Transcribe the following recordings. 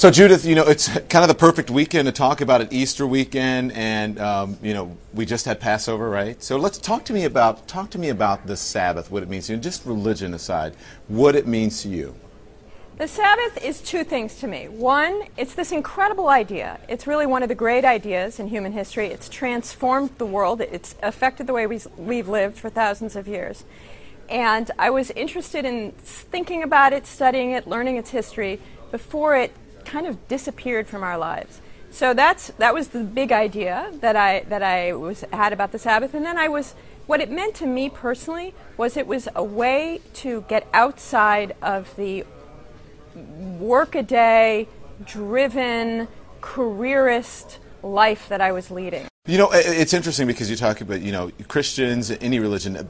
So Judith, you know, it's kind of the perfect weekend to talk about it, Easter weekend, and you know, we just had Passover, right? So let's talk to me about the Sabbath, what it means to you, just religion aside, what it means to you. The Sabbath is two things to me. One, it's this incredible idea. It's really one of the great ideas in human history. It's transformed the world. It's affected the way we've lived for thousands of years. And I was interested in thinking about it, studying it, learning its history before it kind of disappeared from our lives. So that was the big idea that I had about the Sabbath. And then what it meant to me personally was it was a way to get outside of the work-a-day, driven, careerist life that I was leading. You know, it's interesting because you talk about, you know, Christians, any religion,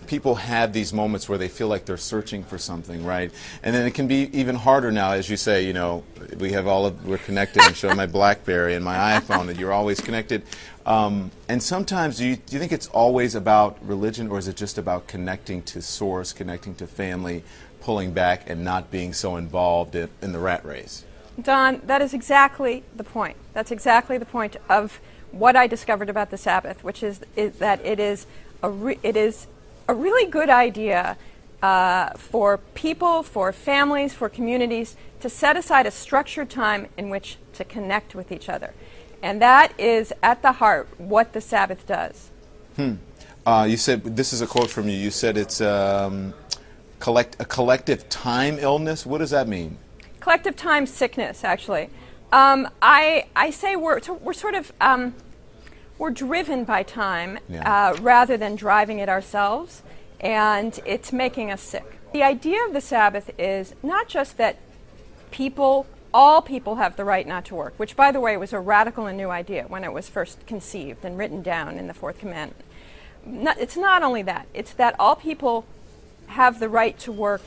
people have these moments where they feel like they're searching for something, right? And then it can be even harder now, as you say, you know, we're connected. I'm showing my BlackBerry and my iPhone, and you're always connected. And sometimes, do you think it's always about religion, or is it just about connecting to source, connecting to family, pulling back and not being so involved in the rat race? Don, that is exactly the point. That's exactly the point of what I discovered about the Sabbath, which is that it is a really good idea for people, for families, for communities to set aside a structured time in which to connect with each other. And that is at the heart what the Sabbath does. You said, this is a quote from you, you said it's a collective time illness. What does that mean? Collective time sickness, actually. I say we're driven by time rather than driving it ourselves, and it's making us sick. The idea of the Sabbath is not just that all people have the right not to work, which, by the way, was a radical and new idea when it was first conceived and written down in the Fourth Commandment. It's not only that. It's that all people have the right to work,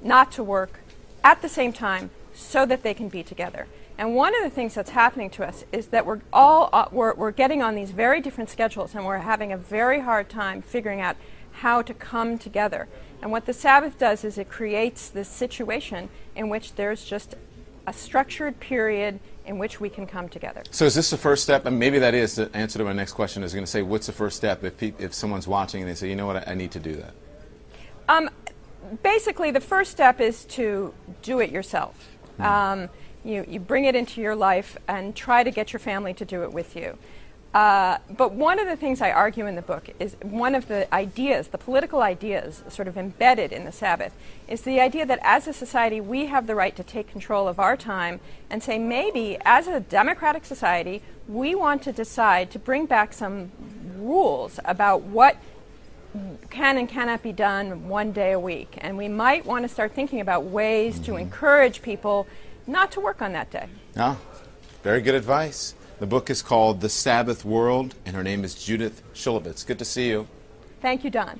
not to work, at the same time so that they can be together. And one of the things that's happening to us is that we're getting on these very different schedules, and we're having a very hard time figuring out how to come together. And what the Sabbath does is it creates this situation in which there's just a structured period in which we can come together. So is this the first step? And maybe that is the answer to my next question. I was going to say, what's the first step if someone's watching and they say, you know what, I need to do that? Basically, the first step is to do it yourself. You bring it into your life and try to get your family to do it with you. But one of the things I argue in the book is one of the ideas, the political ideas sort of embedded in the Sabbath, is the idea that as a society we have the right to take control of our time and say maybe as a democratic society we want to decide to bring back some rules about what can and cannot be done one day a week. And we might want to start thinking about ways to encourage people not to work on that day. Ah, very good advice. The book is called The Sabbath World, and her name is Judith Shulevitz. Good to see you. Thank you, Don.